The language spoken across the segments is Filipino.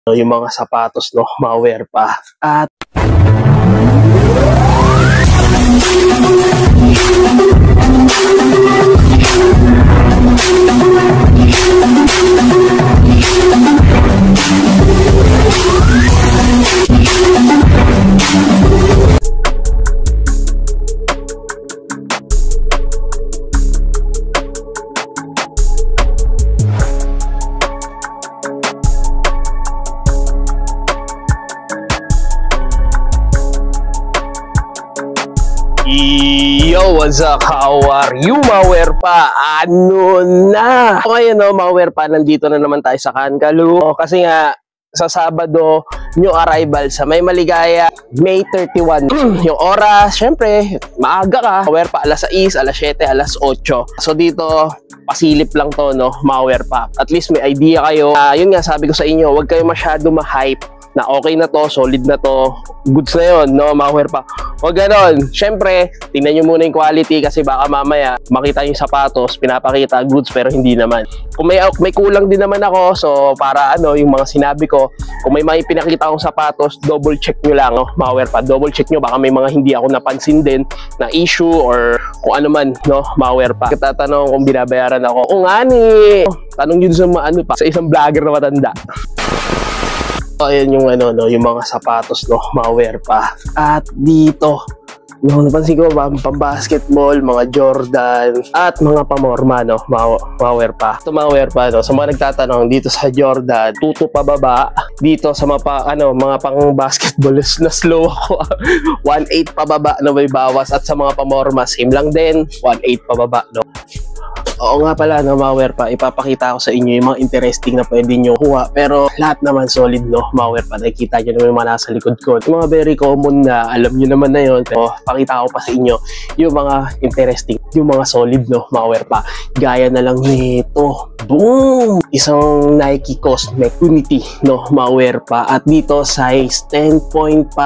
Yung mga sapatos, no, malware pa. At yo, what's up? How are you, malware pa? Ano na? Ngayon, no, malware pa, nandito na naman tayo sa Kankalu. Kasi nga, sa Sabado, new arrival sa May Maligaya, May 31. Yung oras, syempre, maaga ka. Malware pa, alas 6, alas 7, alas 8. So dito, pasilip lang to, no, malware pa. At least may idea kayo. Yun nga, sabi ko sa inyo, huwag kayo masyado ma-hype na okay na to, solid na to, goods na yun, no, malware pa. Huwag ganon. Siyempre, tingnan nyo muna yung quality kasi baka mamaya makita yung sapatos, pinapakita goods pero hindi naman. Kung may kulang din naman ako, so para ano, yung mga sinabi ko, kung may mga pinakita akong sapatos, double check nyo lang, no, malware pa. Double check nyo, baka may mga hindi ako napansin din na issue or kung ano man, no, malware pa. Tatanong kung binabayaran ako. O nga ni, tanong yun sa ano pa, sa isang vlogger na matanda. Ayan yung ano, no, yung mga sapatos, no, malware pa. At dito, no, napansin ko pang-basketball, mga Jordan at mga pamorma, no, malware pa. Ito malware pa, no. Sa mga nagtatanong dito sa Jordan, tuto pababa. Dito sa mga pang-basketball na slow ako. 1.8 pababa na may bawas, at sa mga pamorma same lang din, 1.8 pababa, no. Oo nga pala, no, malware pa, ipapakita ko sa inyo yung mga interesting na pwede nyo kuha, pero lahat naman solid, no, malware pa. Nakikita nyo naman yung mga nasa likod ko, yung mga very common na alam nyo naman na yun, pero pakita ko pa sa inyo yung mga interesting, yung mga solid, no, malware pa. Gaya na lang nito, boom, isang Nike Cosmic Unity, no, malware pa. At dito size 10.5,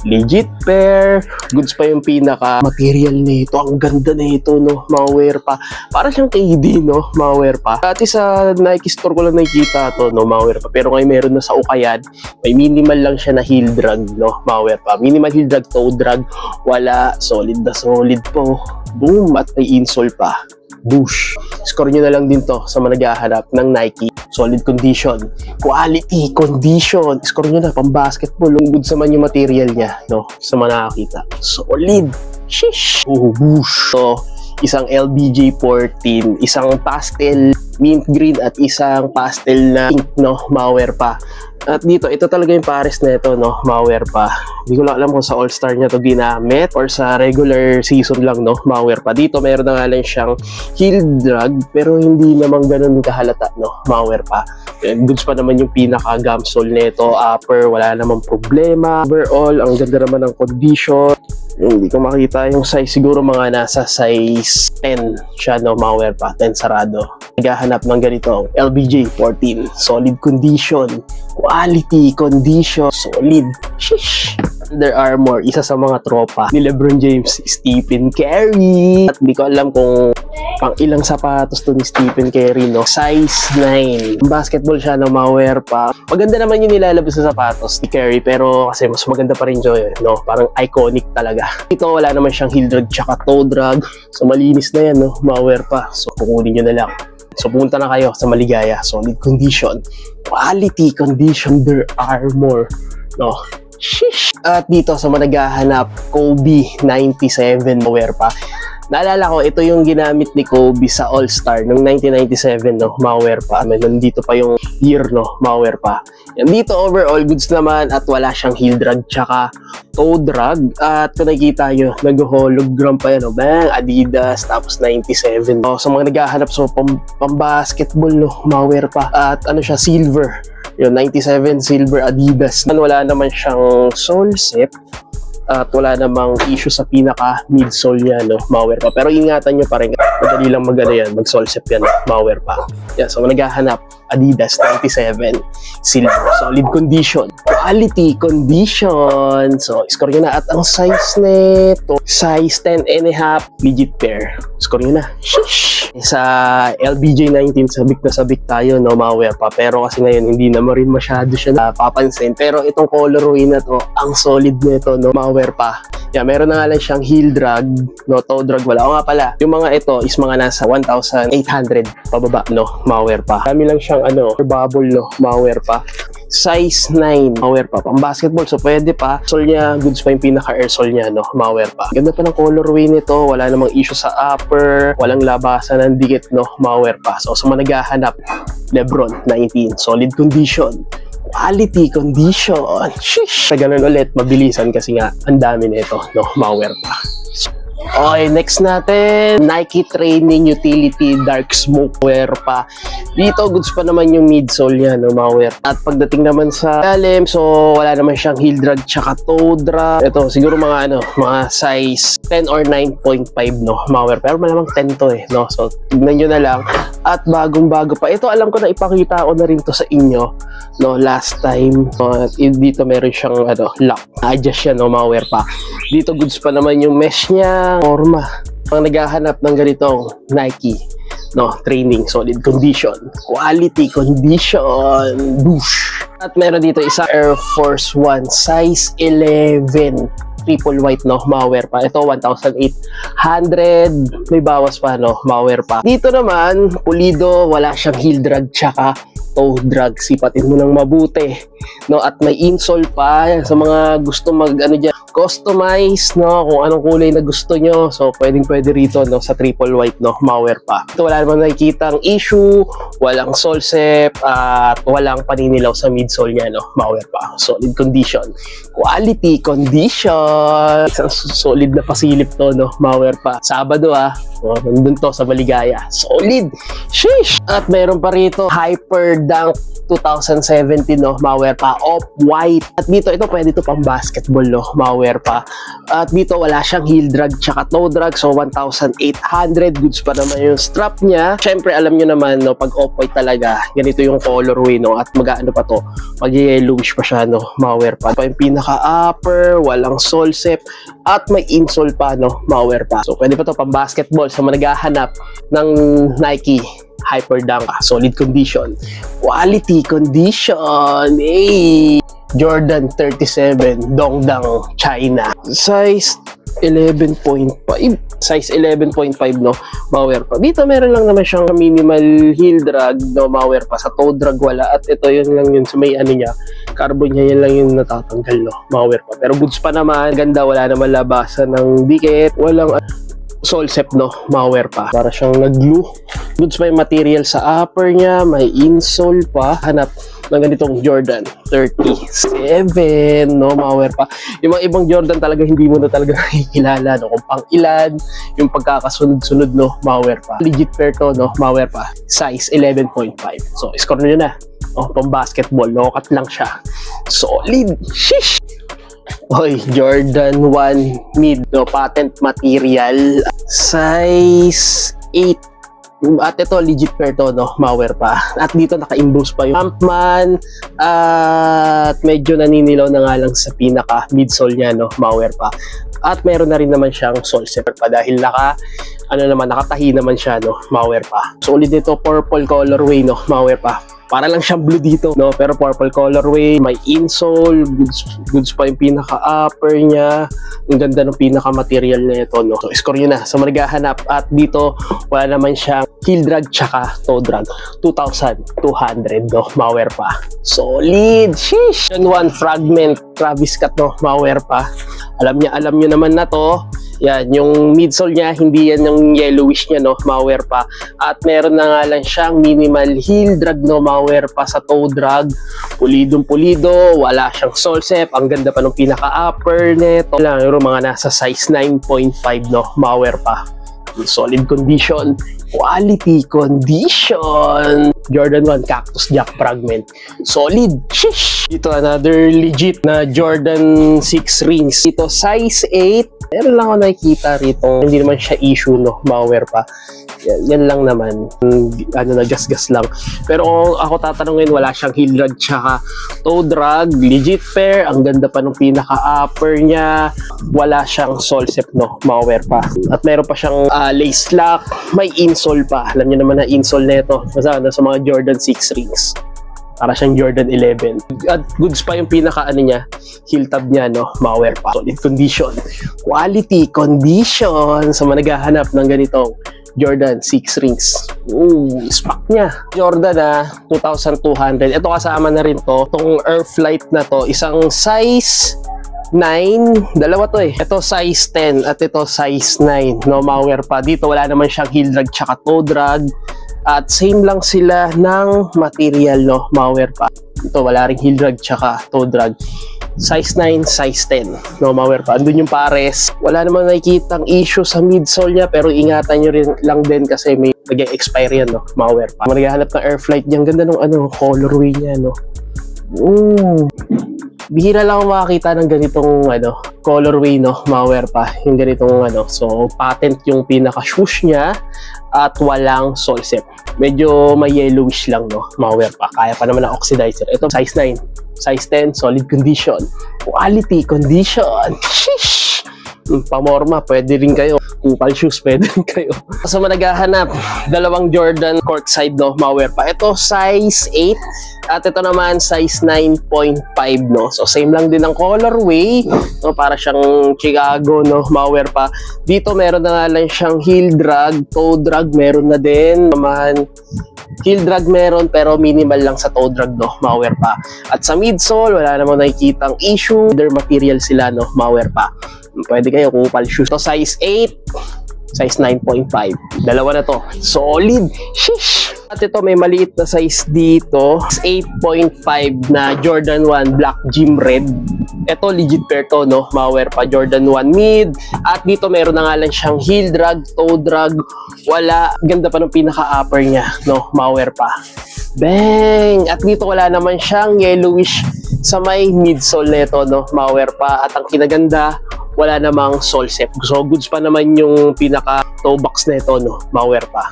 legit pair, goods pa yung pinaka material nito, ang ganda nito, no, malware pa. Para siyang KD, no, malware pa. Dati sa Nike store ko lang nakikita to, no, malware pa. Pero ngayon meron na sa Ukayan, may minimal lang siya na heel drag, no, malware pa. Minimal heel drag, toe drag, wala, solid na solid po. Boom, at may insole pa. Boosh. Score nyo na lang din to sa mga naghahanap ng Nike. Solid condition, quality condition. Score nyo na pang basketball. Good sa man yung material niya, no, sa mga nakakita. Solid. Shish. Boosh. So, isang LBJ 14, isang pastel mint green at isang pastel na pink, no, malware pa. At dito, ito talaga yung pares na ito, no, malware pa. Hindi ko lang alam kung sa all-star niya to ginamit or sa regular season lang, no, malware pa. Dito meron na nga lang siyang heel drag pero hindi naman ganun kahalata, no, malware pa. Goods pa naman yung pinaka gum sole nito, upper, wala namang problema. Overall, ang ganda naman ng condition. Hindi ko makita yung size, siguro mga nasa size 10 siya, no, malware pa, 10 sarado. Naghahanap ng ganito, LBJ 14, solid condition, quality condition, solid. Shish. Under Armour, isa sa mga tropa ni LeBron James, Stephen Curry. At di ko alam kung pang ilang sapatos to ni Stephen Curry, no, size 9. Basketball siya, no, malware pa. Maganda naman yung nilalabas sa sapatos ni Curry, pero kasi mas maganda pa rin siya, no, parang iconic talaga. Ito wala naman siyang heel drag tsaka toe drag, so malinis na yan, no, malware pa. So kukunin nyo na lang. So punta na kayo sa Maligaya, solid condition, quality condition, Under Armour, no. Shish. At dito sa mga naghahanap, Kobe 97 malware pa. Naalala ko, ito yung ginamit ni Kobe sa All-Star noong 1997, no, malware pa. Nandito pa yung year, no, malware pa. Yan, dito overall goods naman at wala siyang heel drag tsaka toe drag. At kung nakikita nyo, nag-hologram pa yan, no, bang, Adidas, tapos 97. So, sa mga naghahanap, so pang-basketball, no, malware pa. At ano siya, silver. Yung 97 silver Adidas. Wala naman siyang sole set at wala namang issue sa pinaka midsole niya, no, malware pa. Pero ingatan nyo pa rin, madali lang mag-ano yan, mag-sole set yan, no, malware pa. Yan, so naghahanap Adidas 97 silver. Solid condition. Quality condition. So, score nyo na. At ang size nito, size 10.5 legit pair. Score nyo na. Sheesh! Sa LBJ 19, sabik na sabik tayo, no, mga pa. Pero kasi ngayon, hindi na rin masyado siya napapansin. Pero itong colorway na to, ang solid nito, no, mga pa. Yeah, meron na nga lang siyang heel drag, no, toe drag wala. O nga pala, yung mga ito is mga nasa 1,800 pababa, no, mga pa. Kami lang siyang bubble, no, mga pa. Size 9, mga pa. Pang basketball, so pwede pa. Sole niya, goods pa yung pinaka-air sole niya, no, mga pa. Ganda pa ng colorway nito, wala namang issue sa upper, walang labasan ng dikit, no, mga pa. So, sa mga naghahanap, Lebron 19, solid condition. Quality condition. Sheesh! Sa ganun ulit, mabilisan kasi nga ang dami nito, no, mga pa. Okay, next natin, Nike Training Utility Dark Smoke wear pa. Dito, goods pa naman yung midsole niya, no, mga wear. At pagdating naman sa lalim, so wala naman siyang heel drag tsaka toe drag. Ito, siguro mga mga size 10 or 9.5, no, mga wear. Pero malamang 10 to no. So, tignan nyo na lang. At bagong-bago pa. Ito, alam ko na ipakita ko na rin to sa inyo, no, last time. Dito meron siyang lock. Adjust siya, no, mga wear pa. Dito, goods pa naman yung mesh niya. Forma. Pang naghahanap ng ganitong Nike, no, training, solid condition, quality condition, douche. At meron dito isa Air Force 1 size 11 triple white, no, mga pa. Ito 1,800, may bawas pa, no, mga pa. Dito naman pulido, wala siyang heel drag tsaka toe drag. Sipatin mo ng mabuti, no, at may insole pa. Yan, sa mga gusto mag dyan, customize, no, kung anong kulay na gusto nyo. So, pwede rito, no, sa triple white, no, mga pa. Ito, wala naman nakikitang issue, walang sole sep, at walang paninilaw sa midsole niya, no, mga pa. Solid condition. Quality condition. Isang solid na pasilip to, no, mga pa. Sabado, nandun to sa Maligaya. Solid. Sheesh! At meron pa rito, Hyper Dunk 2017, no, mga pa. Off-white. At dito, ito pwede to pang basketball, no, mga pa. At dito, wala siyang heel drag tsaka toe drag. So, 1,800. Goods pa naman yung strap niya. Siyempre, alam nyo naman, no, pag off-white talaga, ganito yung colorway, no, at mag-ano pa to, mag-yellowish pa siya, no, mga pa. Ito yung pinaka-upper, walang sole sep, at may insole pa, no, mga pa. So, pwede pa to pang basketball sa mga naghahanap ng Nike Hyper Dunk. Solid condition. Quality condition. Hey! Jordan 37 Dongdang China. Size 11.5. Size 11.5, no, mga pa. Dito meron lang naman siyang minimal heel drag, no, mga pa. Sa toe drag wala. At ito yun lang yun sa may niya, carbon niya, yan lang yung natatanggal, no, mga pa. Pero goods pa naman, ganda, wala naman labasan ng dikit, walang sole sep, no, mga pa. Para siyang nag-glue. Goods pa yung material sa upper niya, may insole pa. Hanap ng ganitong Jordan 37, no, mga pa. Yung mga ibang Jordan talaga hindi mo na talaga nakikilala, no, kung pang ilan, yung pagkakasunod-sunod, no, mga pa. Legit pair to, no, mga pa. Size 11.5. So, score nyo na. Pang basketball, lokat lang siya. Solid. Sheesh! Hoy, Jordan 1 mid, no, patent material, size 8. At ito, legit pair to, no, mga pa. At dito naka-emboss pa yung Jumpman, at medyo naninilaw na nga lang sa pinaka midsole niya, no, mga pa. At meron na rin naman siyang sole sep pa dahil nakatahi naman siya, no, mga pa. Solid nito, purple colorway, no, mga pa. Para lang siyang blue dito, no, pero purple colorway, may insole, goods pa yung pinaka-upper niya. Ang ganda ng pinaka-material na ito, no. So, score nyo na sa maghahanap. At dito, wala naman siyang heel drag tsaka toe drag. 2,200, no, mga pa. Solid! Sheesh! Yan, one fragment, Travis Scott, no, mga pa. Alam nyo naman na to. Yan, yung midsole niya, hindi yan yung yellowish niya, no, mga pa. At meron na nga lang siyang minimal heel drag, no, mga pa sa toe drag. Pulidong pulido, wala siyang sole sep. Ang ganda pa ng pinaka-upper nito. Yung mga nasa size 9.5, no, mga pa. Solid condition. Quality condition. Jordan 1 Cactus Jack fragment. Solid. Sheesh! Dito, another legit na Jordan 6 rings. Dito, size 8. Meron lang ako nakikita rito. Hindi naman siya issue, no, mga pa. Yan lang naman. Ano na, gas-gas lang. Pero kung ako tatanungin, wala siyang heel drag tsaka toe drag. Legit pair. Ang ganda pa ng pinaka-upper niya. Wala siyang sole step, no? Mauwear pa. At meron pa siyang lace lock. May insole pa. Alam niyo naman na insole nito. Sa mga Jordan 6 rings. Para siyang Jordan 11. At goods pa yung pinaka niya, heel tab niya, no? Mauwear pa. Solid condition. Quality condition sa mga naghahanap ng ganitong Jordan 6 rings. Spec niya. Jordan 2,200. Ito kasama na rin to. Itong Airflight na to, isang size 9. Dalawa to eh. Ito size 10 at ito size 9. No, mauwear pa. Dito wala naman siyang heel drag tsaka toe drag. At same lang sila ng material, no? Mauwear pa. Ito, wala ring heel drag tsaka toe drag. Size 9, size 10. No, mauwear pa. Andun yung pares. Wala namang nakikitang issue sa midsole niya, pero ingatan nyo rin lang din kasi may nag-expire yan, no? Mauwear pa. Maghahanap ng Airflight niya. Ganda ng colorway niya, no? Bihira lang makakita ng ganitong colorway, no? Mauwear pa. Yung ganitong So, patent yung pinaka-shoes niya at walang sole step. Medyo may yellowish lang, no? Mauwear pa. Kaya pa naman ng oxidizer. Ito, size 9. Size 10, solid condition. Quality condition. Sheesh! Pamorma, pwede rin kayo. Kupal shoes, pwede rin kayo. So, naghahanap, dalawang Jordan courtside, no? Mauwear pa. Ito, size 8. At ito naman, size 9.5, no? So, same lang din ang colorway. No? Para siyang Chicago, no? Mauwear pa. Dito, meron na nga lang siyang heel drag. Toe drag, meron na din. Naman, heel drag meron, pero minimal lang sa toe drag, no? Mauwear pa. At sa midsole, wala namang nakikitang issue. Leather material sila, no? Mauwear pa. Pwede kayo kupal shoes. So, size 8. Size 9.5. Dalawa na to. Solid. Sheesh! At ito may maliit na size dito. 8.5 na Jordan 1 Black Gym Red. Ito legit pair to, no? Mauwear pa. Jordan 1 mid. At dito meron na nga lang siyang heel drag, toe drag. Wala. Ganda pa ng pinaka-upper niya, no? Mauwear pa. Bang! At dito wala naman siyang yellowish sa may midsole nito, no? Mauwear pa. At ang kinaganda, wala namang sole step. So, goods pa naman yung pinaka-toe box na ito, no? Mauwear pa.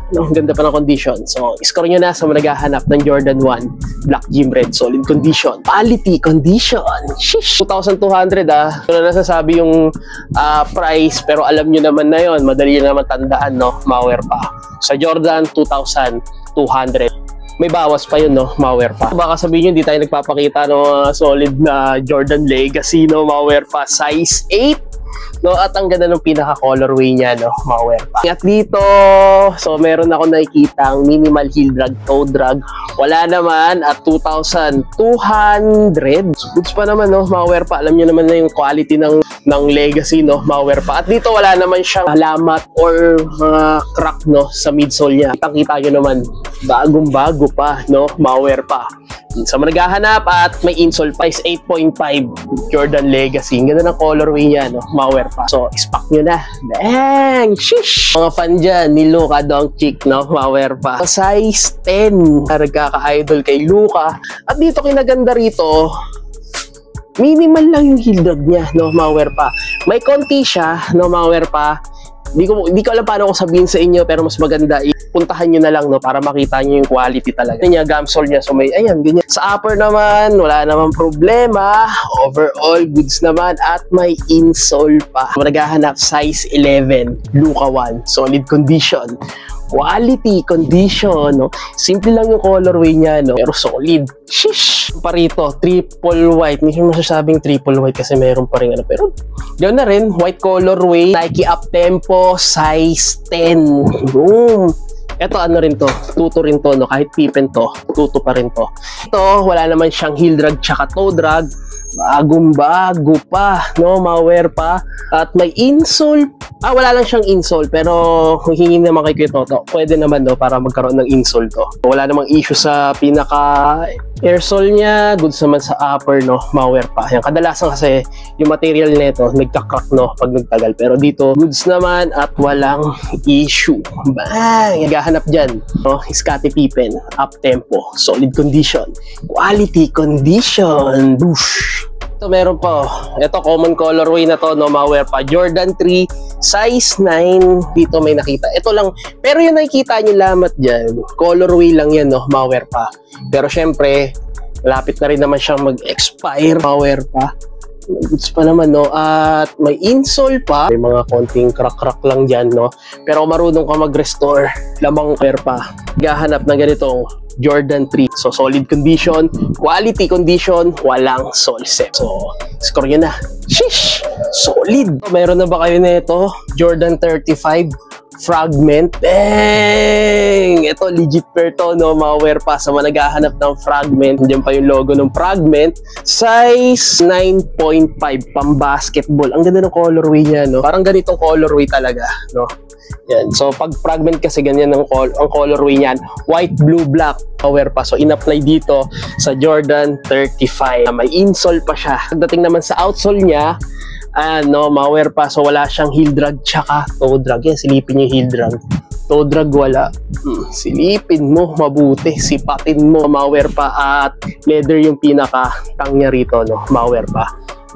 No, ganda pa ng condition. So, score nyo na sa naghahanap ng Jordan 1 Black Gym Red. Solid condition. Quality condition. Sheesh! 2,200 Wala na nasasabi yung price, pero alam nyo naman na yon. Madali naman tandaan, no? Mauwear pa. Sa Jordan, 2,200. May bawas pa yun, no? Mauwear pa. Baka sabihin nyo, hindi tayo nagpapakita ng solid na Jordan Legacy, no? Mauwear pa. Size 8. No, at ang ganda ng pinaka-colorway niya, no? Mauwear pa. At dito, so meron ako nakikitang minimal heel drag, toe drag. Wala naman at 2,200. Goods pa naman, no? Mauwear pa. Alam niyo naman na yung quality ng Legacy, no? Mauwear pa. At dito wala naman siyang lamat or mga crack, no? Sa midsole niya. Kitang-kita nyo naman, bagong-bago pa, no? Mauwear pa. Sa naghahanap at may insole pa is 8.5 Jordan Legacy. Ang ganda ng colorway niya, no? Mauwear pa. So, ispak nyo na. Bang! Shish! Mga fan dyan ni Luka Doncic, no? Mauwear pa. Size 10. Nagkaka-idol kay Luka. At dito kinaganda rito, minimal lang yung heel drag niya, no? Mauwear pa. May konti siya, no? Mauwear pa. Di ko alam paano ko sabihin sa inyo, pero mas maganda puntahan nyo na lang, no, para makita nyo yung quality talaga niya. Gamsole niya, so may ayan, ganyan. Sa upper naman, wala naman problema. Overall, goods naman at may insole pa. Naghahanap size 11, Luka 1, solid condition. Quality condition, no? Simple lang yung colorway niya, no? Pero solid. Shish! Pa rito, triple white. Hindi ko masasabing triple white kasi meron pa rin pero ganoon na rin, white colorway, Nike Uptempo, size 10. Boom! Ito rin to, tuto rin to, no? Kahit Pippen to, tuto pa rin to. Ito, wala naman siyang heel drag tsaka toe drag. Bagong-bago pa, no? Mauwear pa. At may insole. Wala lang siyang insole, pero kung hingin naman kay Kuya Toto, pwede naman, no, para magkaroon ng insole to. Wala namang issue sa pinaka airsole niya, goods naman sa upper, no? Mauwear pa. Yan, kadalasan kasi yung material nito nagka-crack, no, pag nagtagal. Pero dito, goods naman at walang issue. Bang! Naghahanap dyan, no? Scottie Pippen, Uptempo, solid condition. Quality condition. Boosh! Ito meron pa. Ito common colorway na to, no? Mauwear pa. Jordan 3 Size 9, dito may nakita. Ito lang, pero yung nakikita nyo lamat dyan, colorway lang yan, no, mga werpa. Pero syempre, malapit na rin naman siyang mag-expire, mga werpa. Goods pa naman, no, at may insole pa. May mga konting crack-crack lang dyan, no. Pero kung marunong ka mag-restore, lamang werpa. Gahanap ng ganitong Jordan 3. So, solid condition, quality condition, walang sole set. So, score nyo na. Sheesh! Solid! Meron na ba kayo na ito? Jordan 35 Fragment. Bang! Ito, legit pair to, no? Mga werpa sa mga naghahanap ng Fragment. Diyan pa yung logo ng Fragment. Size 9.5, pang basketball. Ang ganda ng colorway niya, no? Parang ganitong colorway talaga, no? Yan. So, pag Fragment kasi ganyan ang colorway niyan. White, blue, black. Power pa. So, in-apply dito sa Jordan 35. May insole pa siya. Pagdating naman sa outsole niya, ano, malware pa. So, wala siyang heel drag tsaka toe drag. Yan, silipin yung heel drag. Toe drag wala. Silipin mo mabuti. Sipatin mo. Malware pa at leather yung pinaka-tang niya rito, no? Malware pa.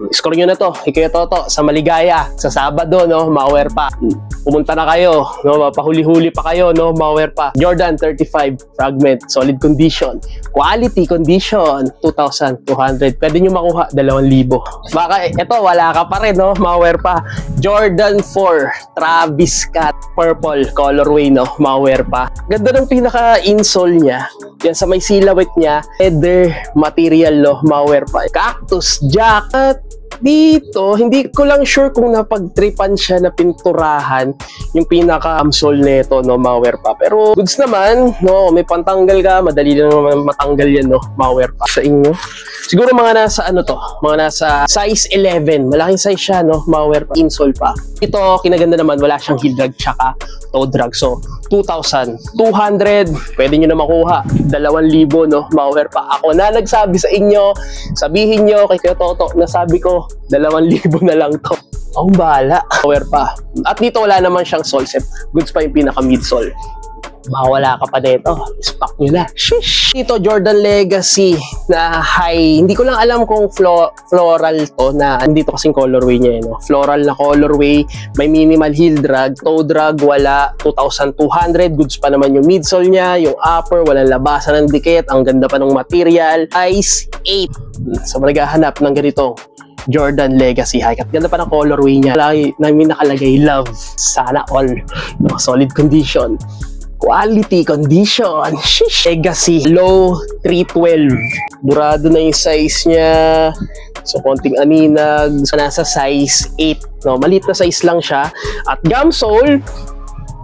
Score nyo na to. Ikaw Toto sa Maligaya sa Sabado, no? Malware pa. Pumunta na kayo, no? Mapahuli-huli pa kayo, no? Malware pa. Jordan 35 Fragment, solid condition, quality condition, 2,200. Pwede nyo makuha 2,000. Baka ito wala ka pa rin, no? Malware pa. Jordan 4 Travis Scott purple colorway, no? Malware pa. Ganda ng pinaka-insole niya. Yan sa may silhouette niya, leather material, no? Malware pa. Cactus jacket. Dito, hindi ko lang sure kung napagtripan siya na pinturahan yung pinaka-sole nito, no, malware pa. Pero goods naman, no, may pantanggal ka, madali lang naman matanggal yan, no, malware pa. Sa inyo, siguro mga nasa ano to, mga nasa size 11, malaking size siya, no, malware pa, insole pa. Ito, kinaganda naman, wala siyang heel drag tsaka toe drag. So, 2,200, pwede nyo na makuha 2,000, no, malware pa. Ako na nagsabi sa inyo, sabihin nyo kay Kuya Toto, nasabi ko 2,000 na lang to. Akong bahala. Malware pa. At dito wala naman siyang sole set. Goods pa yung pinaka midsole. Baka wala ka pa dito, stock nyo na. Shish! Dito, Jordan Legacy na high. Hindi ko lang alam kung floral to na andito kasing colorway niya, no? Floral na colorway. May minimal heel drag. Toe drag, wala. 2,200. Goods pa naman yung midsole niya. Yung upper, walang labasan ng dikit. Ang ganda pa ng material. Size 8. So, naghahanap ng ganitong Jordan Legacy high. At ganda pa ng colorway niya. May nakalagay love. Sana all. No, solid condition. Quality condition. Shish. Legacy low 312. Burado na yung size niya. So, konting aninag. So, nasa size 8. No, maliit na size lang siya. At gum sole,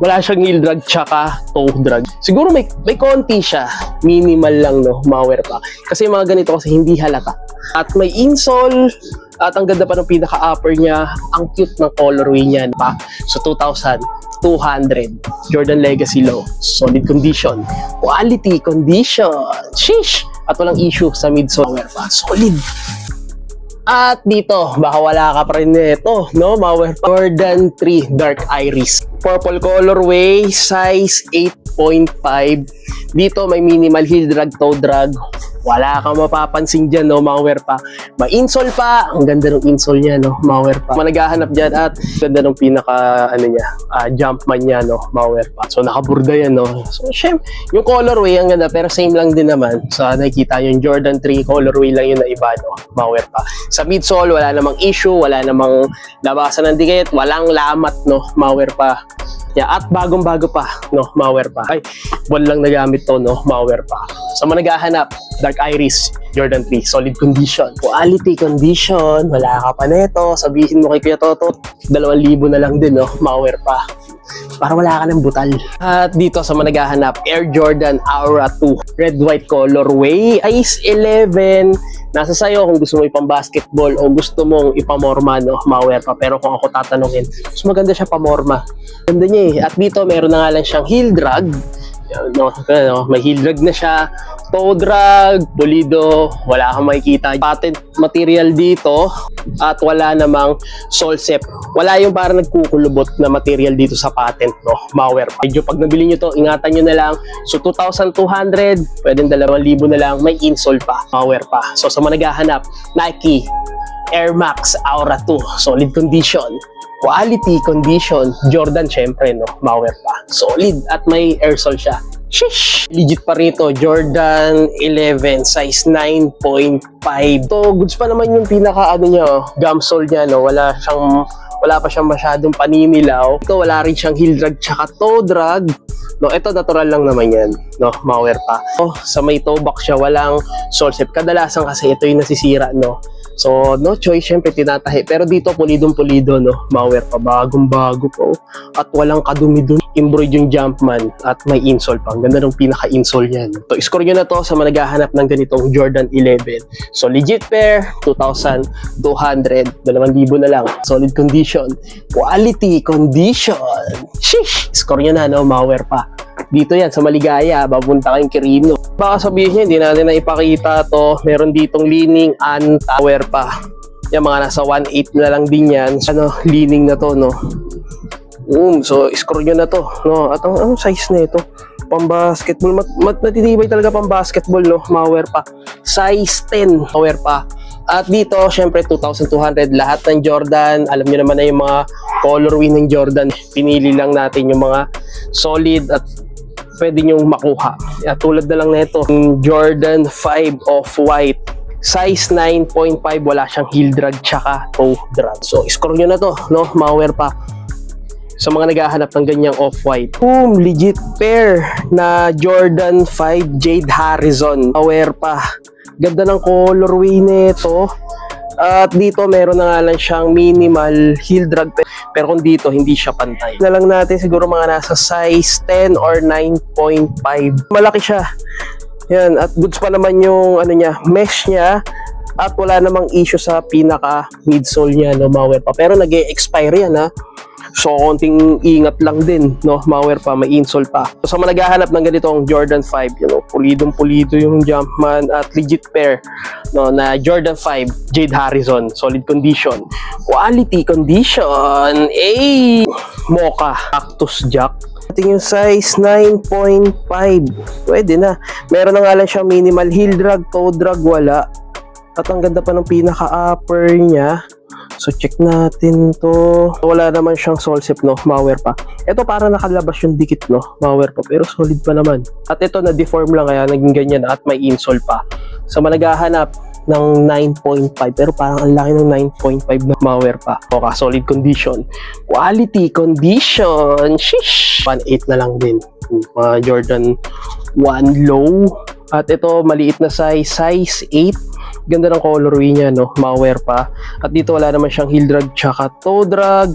wala siyang heel drag tsaka toe drag. Siguro may konti siya. Minimal lang, no? Malware pa. Kasi mga ganito kasi hindi halata. At may insole. At ang ganda pa ng pinaka-upper niya. Ang cute ng colorway niya pa. So, 2,200. Jordan Legacy Low. Solid condition. Quality condition. Sheesh! At walang issue sa midsole pa. Solid. At dito, baka wala ka pa rin nito, no? Jordan 3 Dark Iris. Purple colorway, size 8.5. Dito may minimal heel drag, toe drag. Wala kang mapapansin dyan, no? Malware pa. May insole pa. Ang ganda ng insole niya, no? Malware pa. Managahanap dyan at ganda ng pinaka, ano niya, jumpman niya, no? Malware pa. So, nakaburda yan, no? So, syempre, yung colorway, ang ganda, pero same lang din naman. So, nakikita yung Jordan 3 colorway lang yun na iba, no? Malware pa. Sa midsole, wala namang issue, wala namang labasan ng dikit, walang lamat, no? Malware pa. Yeah, at bagong-bago pa, no? Malware pa. Ay, buwan lang nagamit to, no? Malware pa. So, managahanap, Dark Iris, Jordan 3, solid condition. Quality condition, wala ka pa neto. Sabihin mo kay Kuya Toto, 2,000 na lang din, no? Malware pa. Para wala ka ng butal. At dito sa managahanap, Air Jordan Aura 2, red-white colorway, size 11. Nasa sayo kung gusto mo ipang-basketball o gusto mong ipamorma, no? Malware pa. Pero kung ako tatanungin, mas maganda siya pamorma. Ganda niya eh. At dito, meron na nga lang siyang heel drag. No, may heel drag na siya. Toe drag, pulido, wala kang makikita. Patent material dito at wala namang sole set. Wala yung parang nagkukulubot na material dito sa patent, no? Malware pa. Medyo pag nabili nyo to, ingatan nyo na lang. So, 2,200, pwedeng 2,000 na lang. May insole pa. Malware pa. So, sa mga naghahanap, Nike Air Max Aura 2, solid condition. quality condition. Jordan syempre, no? Malware pa. Solid at may airsole siya. Sheesh! Legit pa rito, Jordan 11, size 9.5. So, goods pa naman yung pinaka, gum sole niya, no? Wala pa siyang masyadong paninilaw. Ito, wala rin siyang heel drag tsaka toe drag. No, ito natural lang naman yan, no? Malware pa. So, sa may toe box siya, walang sole shape. Kadalasan kasi ito yung nasisira, no? So, no choice, syempre tinatahi. Pero dito, pulidong-pulido, no? Malware pa, bagong-bago po. At walang kadumi-dumi. Embroid yung Jumpman at may insole pa. Ang ganda ng pinaka-insole yan. So, score nyo na to sa mga naghahanap ng ganitong Jordan 11. So, legit pair, 2,200. 2,000 na lang. Solid condition. Quality condition. Sheesh! Score nyo na, no? Malware pa. Dito yan, sa Maligaya, bapunta kayong Quirino. Baka sabihin nyo, hindi natin na ipakita to. Meron ditong leaning and tower pa. Yan, mga nasa 1.8 na lang din yan. Leaning na to, no? So, score nyo na to, no? At anong size na ito? Pang-basketball. Natitibay talaga pang-basketball, no? Malware pa. Size 10. Malware pa. At dito, syempre, 2,200. Lahat ng Jordan. Alam nyo naman na yung mga colorway ng Jordan. Pinili lang natin yung mga solid at pwede nyo makuha. At tulad na lang na ito, Jordan 5 Off-White. Size 9.5. Wala siyang heel drag tsaka toe drag. So, score nyo na to, no? Malware pa. Sa mga naghahanap ng ganyang off-white. Boom! Legit pair na Jordan 5 Jade Harrison. Aware pa. Ganda ng colorway nito. At dito meron na nga lang siyang minimal heel drag. Pero kung dito, hindi siya pantay. Na lang natin siguro mga nasa size 10 or 9.5. Malaki siya. Yan. At goods pa naman yung mesh niya. At wala namang issue sa pinaka midsole niya, no? Malware pa. Pero nag-e-expire yan, ha? So, konting ingat lang din, no? Malware pa, may insole pa. So, sa mga naghahanap ng ganitong Jordan 5, pulidong-pulido yung Jumpman at legit pair, no, na Jordan 5 Jade Harrison. Solid condition. Quality condition. Mocha Cactus Jack. Ating yung size 9.5. Pwede na. Meron na nga lang siyang minimal heel drag, toe drag, wala. At ang ganda pa ng pinaka-upper niya. So, check natin to. Wala naman siyang sole shape, no? Malware pa. Ito para nakalabas yung dikit, no? Malware pa. Pero solid pa naman. At ito na-deform lang kaya naging ganyan at may insole pa. So, managhahanap ng 9.5. Pero parang ang laki ng 9.5 na malware pa. Okay, solid condition. Quality condition. Sheesh! 1.8 na lang din. Mga Jordan 1 low. At ito, maliit na size 8. Ganda ng colorway niya, no? Malware pa. At dito wala naman siyang heel drag tsaka toe drag.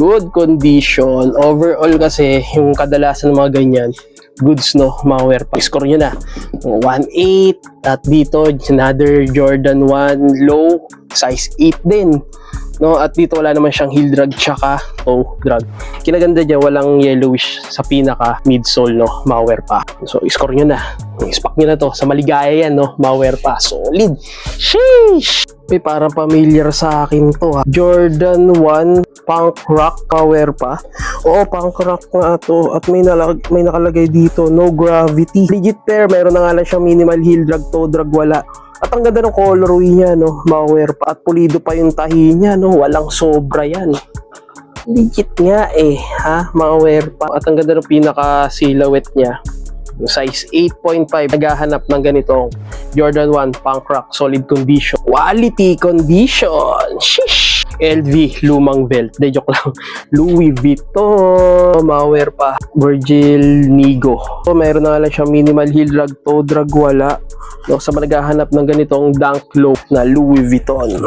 Good condition. Overall kasi, yung kadalasan ng mga ganyan, goods, no? Malware pa. Score nyo na. 1.8. At dito, another Jordan 1 low. Size 8 din. No, at dito wala naman siyang heel drag tsaka toe drag. Kinaganda niya, walang yellowish sa pinaka midsole, no? Malware pa. So, score nyo na. Ispak nyo na to. Sa Maligaya yan, no? Malware pa. Solid. Sheesh! May parang familiar sa akin to, ha? Jordan 1 Punk Rock. Malware pa. Oo, Punk Rock nga to. At may nakalagay dito, no gravity. Legit pair. Meron na nga lang siyang minimal heel drag, toe drag, wala. At ang ganda ng colorway niya, no? Malware pa. At pulido pa yung tahi niya, no? Walang sobra yan. Legit nga ha? Malware pa. At ang ganda ng pinaka-silhouette niya. Size 8.5. Naghahanap ng ganitong Jordan 1 Punk Rock. Solid condition. Quality condition. Sheesh! LV, lumang belt. De, joke lang. Louis Vuitton. Malware pa. Virgil Nigo. So, meron na lang siyang minimal heel drag, toe drag, wala. No, sa naghahanap ng ganitong Dunk Low na Louis Vuitton.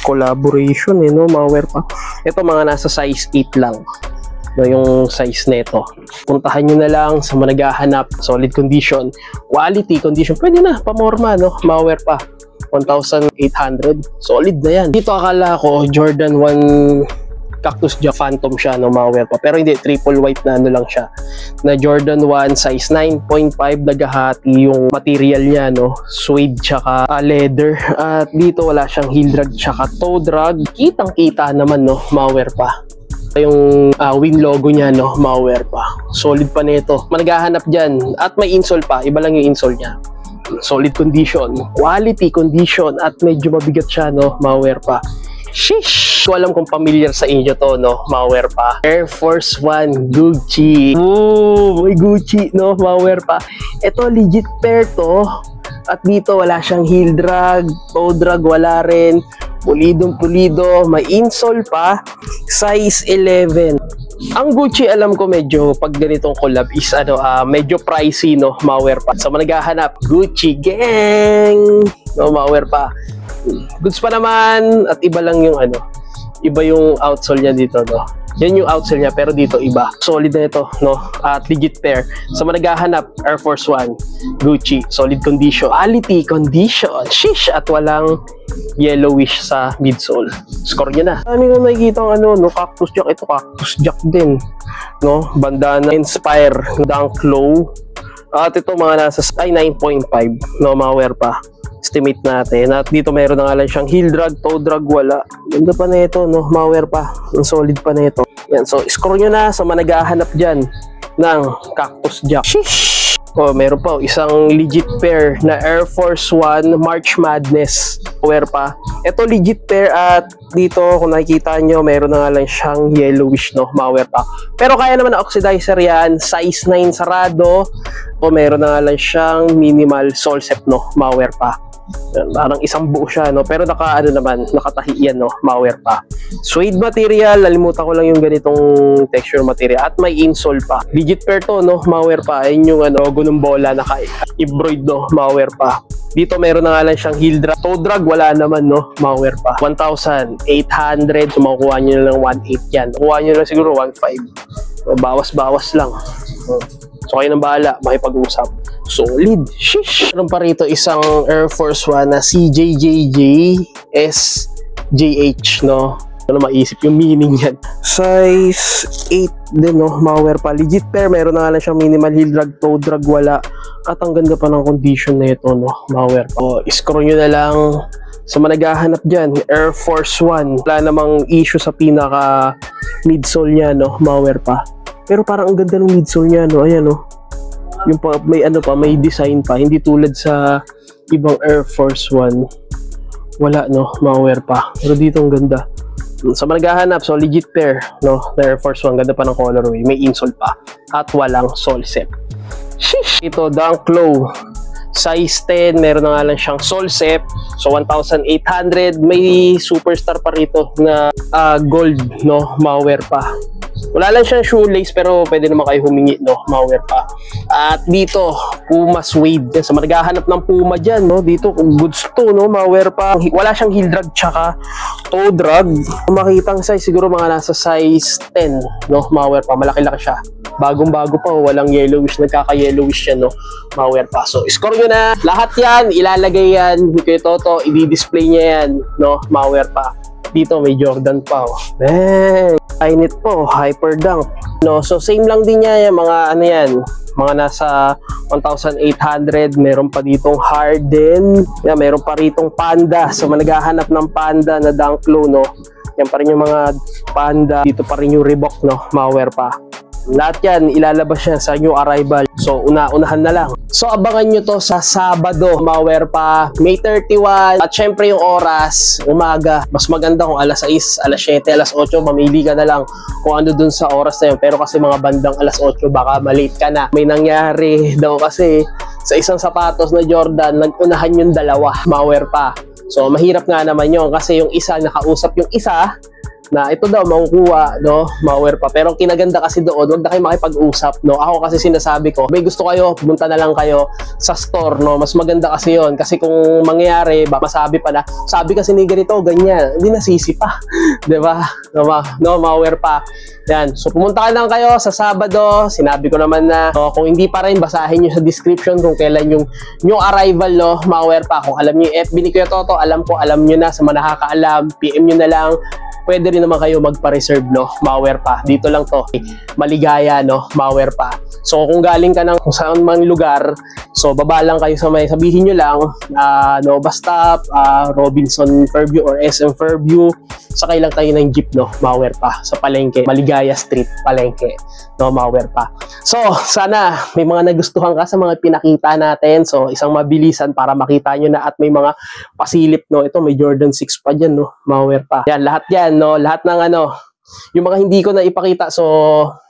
Collaboration, no? Malware pa. Ito, mga nasa size 8 lang. No, yung size nito. Puntahan nyo na lang sa mga naghahanap. Solid condition. Quality condition. Pwede na, pamorma, no? Malware pa. 1,800. Solid na yan. Dito akala ko, Jordan 1 Cactus Jack Phantom siya, no? Malware pa. Pero hindi, triple white na lang siya. Na Jordan 1, size 9.5, nagahati yung material niya, no? Suede tsaka leather. At dito wala siyang heel drag tsaka toe drag. Kitang-kita naman, no? Malware pa. Yung wing logo niya, no? Malware pa. Solid pa nito. Managhahanap dyan. At may insole pa. Iba lang yung insole niya. Solid condition. Quality condition. At medyo mabigat siya, no? Malware pa. Sheesh! Ko alam kung familiar sa inyo to, no, mga werpa. Air Force One Gucci. Ooh, may Gucci, no, mga werpa. Ito legit pair to. At dito wala siyang heel drag, toe drag wala rin. Pulidong pulido, may insole pa, size 11. Ang Gucci alam ko medyo pag ganitong collab is medyo pricey, no, mga werpa. So naghahanap Gucci gang, no, mga werpa. Goods pa naman at iba lang yung iba yung outsole niya dito, no. Yan yung outsole niya pero dito iba. Solid na ito, no, at legit pair. So naghahanap Air Force One Gucci, solid condition, quality condition, shish, at walang yellowish sa midsole. Score niya na. Ano yung nakikita ang cactus jack. Ito cactus jack din, no, bandana Inspire Dunk Low. At ito mga nasa 9.5, no, mga werpa. Estimate natin. At dito meron na nga lang siyang heel drag, toe drag wala. Ganda pa na ito, no, mga werpa. Ang solid pa na ito. Yan, so score nyo na sa managahanap dyan ng cactus jack. Sheesh! Oh, meron pa isang legit pair na Air Force One March Madness wear pa. Ito legit pair at dito kung nakikita nyo meron na nga lang siyang yellowish, no, mga wear pa. Pero kaya naman na oxidizer yan, size 9 sarado. O meron na nga lang siyang minimal sole set, no, mga wear pa. Yan, parang isang buo siya, no, pero nakatahi yan, no, mga wear pa. Suede material, nalimutan ko lang yung ganitong texture material at may insole pa. Legit pair to, no, mga wear pa. Ayun yung logo ng bola naka-embroid, no, mga wear pa. Dito meron na nga lang siyang heel drag. Toe drag wala naman, no, mga wear pa. 1,800, so makukuha nyo na lang 1,800 yan. Kukuha nyo na siguro 1,500. So, bawas-bawas lang. So kayo nang bahala, makipag-usap. Solid. Shish! Meron pa rito isang Air Force One na CJJJ SJH, no? Ano maisip yung meaning yan. Size 8 din, no, mga wear pa. Legit pair, meron na nga lang siyang minimal heel drag, toe drag wala. At ang ganda pa ng condition na ito, no, mga wear pa. So, scroll nyo na lang sa managahanap dyan, Air Force One. Wala namang issue sa pinaka midsole niya, no, mga wear pa. Pero parang ang ganda ng midsole niya, no, ayan, no. Yung pa, may design pa, hindi tulad sa ibang Air Force One. Wala, no, mga wear pa. Pero dito ang ganda. Sa managahanap, so legit pair, no, na Air Force One, ganda pa ng colorway, may insole pa at walang sole set. Sheesh! Ito, Dunk Low, size 10, meron na nga lang siyang sole set, so 1,800. May superstar pa rito na gold, no, mga wear pa. Wala lang siyang shoelace pero pwede naman kayo humingi, no, mga wear pa. At dito, Puma Suede. Sa maghahanap ng Puma dyan, no, dito goods to, no, mga wear pa. Wala siyang heel drag tsaka toe drag. Makitang size siguro mga nasa size 10, no, mga wear pa. Malaki-laki siya. Bagong-bago pa, walang yellowish, nagkaka-yellowish yan, no, mga wear pa. So, score nyo na. Lahat yan, ilalagay yan. Kay Toto, i-display niya yan, no, mga wear pa. Dito may Jordan pa, oh. Bang! Init po, Hyper Dunk. No, so same lang din niya yung mga mga nasa 1,800. Meron pa ditong Harden. Yan, meron pa ritong Panda. So managhahanap ng Panda na Dunk Low, no. Yan pa rin yung mga Panda. Dito pa rin yung Reebok, no, mga wear pa. Lahat yan, ilalabas yan sa new arrival. So, unahan na lang. So, abangan nyo to sa Sabado, mga wear pa, May 31. At syempre yung oras, umaga. Mas maganda kung alas 6, alas 7, alas 8. Mamili ka na lang kung ano dun sa oras na yun. Pero kasi mga bandang alas 8, baka malate ka na. May nangyari daw kasi sa isang sapatos na Jordan, nag-unahan yung dalawa, mga wear pa. So, mahirap nga naman yun kasi yung isa, nakausap yung isa, na ito daw makukuha, no, mga wear pa. Pero ang kinaganda kasi doon, wag na kayo makipag-usap, no. Ako kasi sinasabi ko, may gusto kayo, pumunta na lang kayo sa store, no. Mas maganda kasi yon kasi kung mangyayari, masabi pa na, sabi kasi ni ganito, ganyan, hindi nasisi pa. Diba? No, mga wear pa. Yan. So, pumunta lang kayo sa Sabado. Sinabi ko naman na, no, kung hindi pa rin, basahin nyo sa description kung kailan yung new arrival, no, mga wear pa. Kung alam nyo yung FB ni Kuya Toto, alam nyo na. Sa mga nakakaalam, PM nyo na lang. Pwede rin naman kayo magpa-reserve, no, mga wear pa. Dito lang to, Maligaya, no, mga wear pa. So kung galing ka ng kung saan man lugar, so baba lang kayo sa may, sabihin nyo lang, Nova Stop, Robinson Fairview or SM Fairview, sakay lang tayo ng jeep, no, mga wear pa, sa Palengke, Maligaya Street, Palengke, no, mga wear pa. So sana may mga nagustuhan ka sa mga pinakita natin. So isang mabilisan para makita nyo na at may mga pasilip, no. Ito may Jordan 6 pa dyan, no, mga wear pa. Yan, lahat yan yan, no? Lahat ng yung mga hindi ko na ipakita, so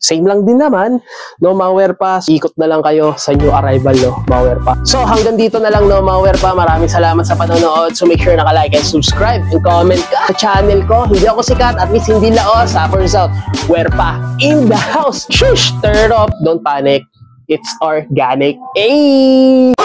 same lang din naman, no, mga werpa. Ikot na lang kayo sa new arrival, no, mga werpa. So hanggang dito na lang, no, mga werpa. Maraming salamat sa panonood. So make sure naka-like and subscribe and comment ka sa channel ko. Hindi ako sikat, at least hindi laos. Sappers out, werpa in the house. Shush! Turn it off, don't panic. It's organic. Hey!